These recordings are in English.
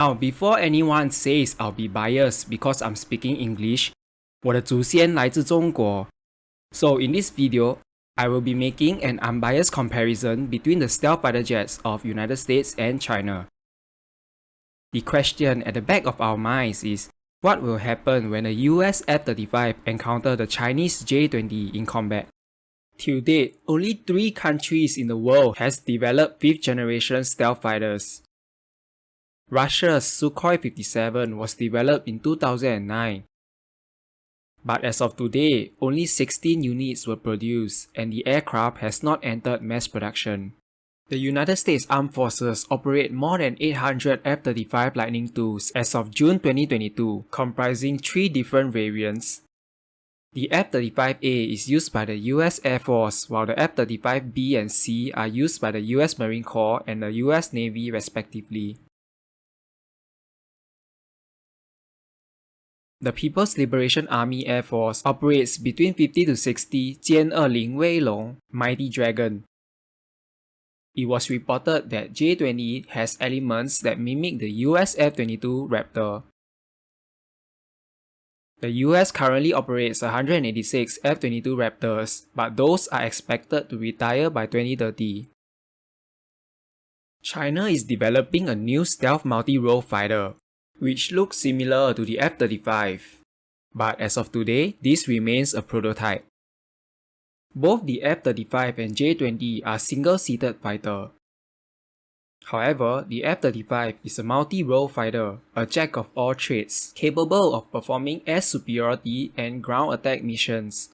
Now, before anyone says I'll be biased because I'm speaking English, 我的祖先来自中国. So in this video, I will be making an unbiased comparison between the stealth fighter jets of United States and China. The question at the back of our minds is, what will happen when the US F-35 encounter the Chinese J-20 in combat? Till date, only 3 countries in the world has developed 5th generation stealth fighters. Russia's Sukhoi 57 was developed in 2009. But as of today, only 16 units were produced and the aircraft has not entered mass production. The United States Armed Forces operate more than 800 F-35 Lightning IIs as of June 2022, comprising 3 different variants. The F-35A is used by the US Air Force, while the F-35B and C are used by the US Marine Corps and the US Navy respectively. The People's Liberation Army Air Force operates between 50 to 60 Jian-20 Weilong Mighty Dragon. It was reported that J-20 has elements that mimic the US F-22 Raptor. The US currently operates 186 F-22 Raptors, but those are expected to retire by 2030. China is developing a new stealth multi-role fighter, which looks similar to the F-35. But as of today, this remains a prototype. Both the F-35 and J-20 are single-seated fighter. However, the F-35 is a multi-role fighter, a jack of all trades, capable of performing air superiority and ground attack missions.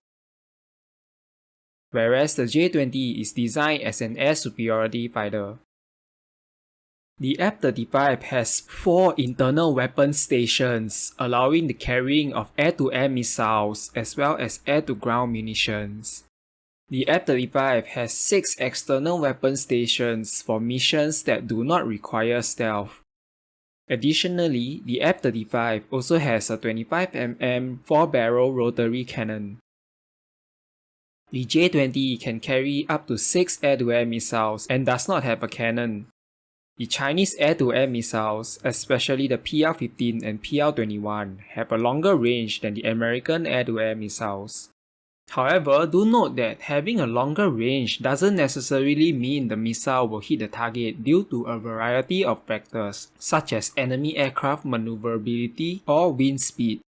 Whereas the J-20 is designed as an air superiority fighter. The F-35 has 4 internal weapon stations, allowing the carrying of air-to-air missiles as well as air-to-ground munitions. The F-35 has 6 external weapon stations for missions that do not require stealth. Additionally, the F-35 also has a 25mm 4-barrel rotary cannon. The J-20 can carry up to 6 air-to-air missiles and does not have a cannon. The Chinese air-to-air missiles, especially the PL-15 and PL-21, have a longer range than the American air-to-air missiles. However, do note that having a longer range doesn't necessarily mean the missile will hit the target due to a variety of factors, such as enemy aircraft maneuverability or wind speed.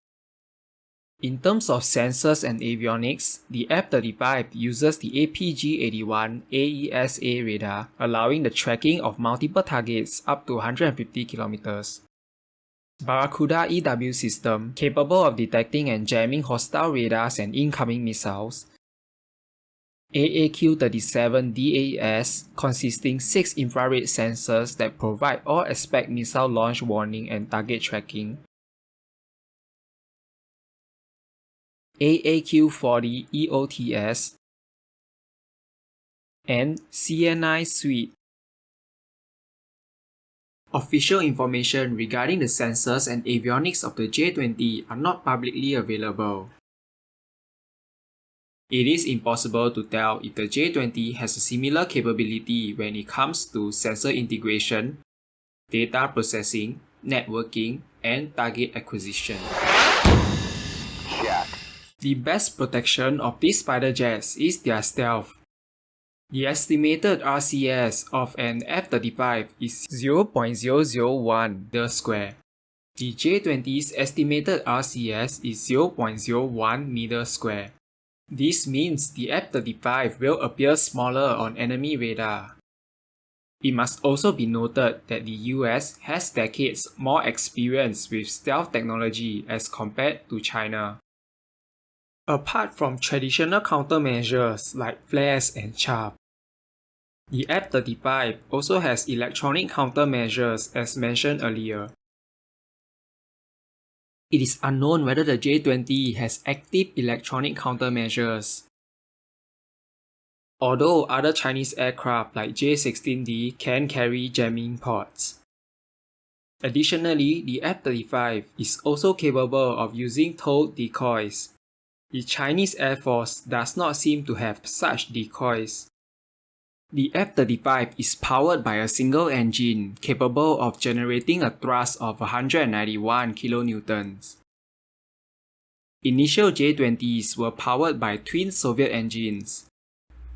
In terms of sensors and avionics, the F-35 uses the APG-81 AESA radar, allowing the tracking of multiple targets up to 150 km. Barracuda EW system, capable of detecting and jamming hostile radars and incoming missiles. AAQ-37 DAS, consisting 6 infrared sensors that provide all-aspect missile launch warning and target tracking. AAQ-40 EOTS, and CNI Suite. Official information regarding the sensors and avionics of the J-20 are not publicly available. It is impossible to tell if the J-20 has a similar capability when it comes to sensor integration, data processing, networking, and target acquisition. The best protection of these fighter jets is their stealth. The estimated RCS of an F-35 is 0.001 meter square. The J-20's estimated RCS is 0.01 meter square. This means the F-35 will appear smaller on enemy radar. It must also be noted that the US has decades more experience with stealth technology as compared to China. Apart from traditional countermeasures like flares and chaff, the F-35 also has electronic countermeasures as mentioned earlier. It is unknown whether the J-20 has active electronic countermeasures. Although other Chinese aircraft like J-16D can carry jamming pods. Additionally, the F-35 is also capable of using towed decoys. The Chinese Air Force does not seem to have such decoys. The F-35 is powered by a single engine capable of generating a thrust of 191 kilonewtons. Initial J-20s were powered by twin Soviet engines.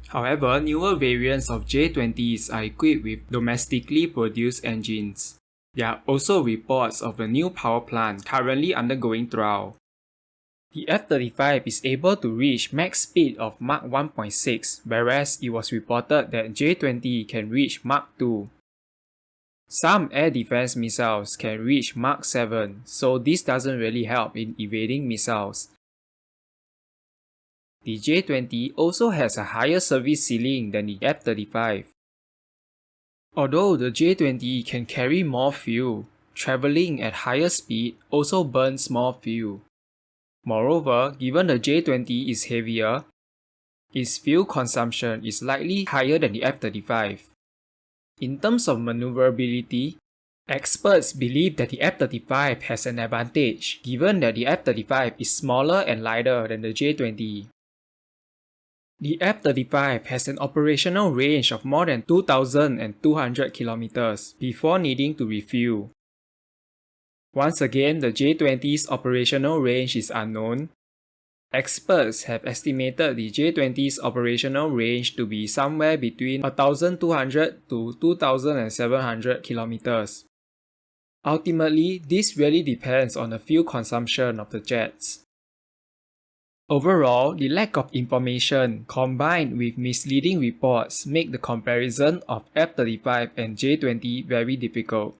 However, newer variants of J-20s are equipped with domestically produced engines. There are also reports of a new power plant currently undergoing trial. The F-35 is able to reach max speed of Mach 1.6, whereas it was reported that J-20 can reach Mach 2. Some air defense missiles can reach Mach 7, so this doesn't really help in evading missiles. The J-20 also has a higher service ceiling than the F-35. Although the J-20 can carry more fuel, traveling at higher speed also burns more fuel. Moreover, given the J-20 is heavier, its fuel consumption is likely higher than the F-35. In terms of maneuverability, experts believe that the F-35 has an advantage given that the F-35 is smaller and lighter than the J-20. The F-35 has an operational range of more than 2,200 kilometers before needing to refuel. Once again, the J-20's operational range is unknown. Experts have estimated the J-20's operational range to be somewhere between 1,200 to 2,700 kilometers. Ultimately, this really depends on the fuel consumption of the jets. Overall, the lack of information combined with misleading reports make the comparison of F-35 and J-20 very difficult.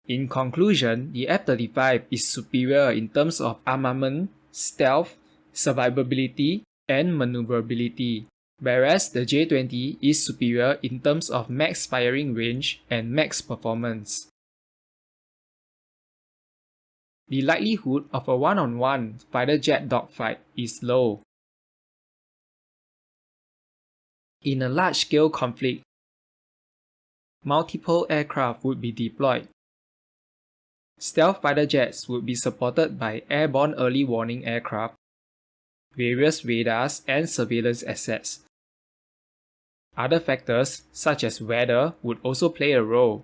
In conclusion, the F-35 is superior in terms of armament, stealth, survivability, and maneuverability, whereas the J-20 is superior in terms of max firing range and max performance. The likelihood of a one-on-one fighter jet dogfight is low. In a large-scale conflict, multiple aircraft would be deployed. Stealth fighter jets would be supported by airborne early warning aircraft, various radars, and surveillance assets. Other factors, such as weather, would also play a role.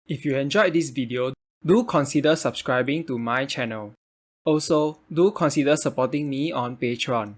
If you enjoyed this video, do consider subscribing to my channel. Also, do consider supporting me on Patreon.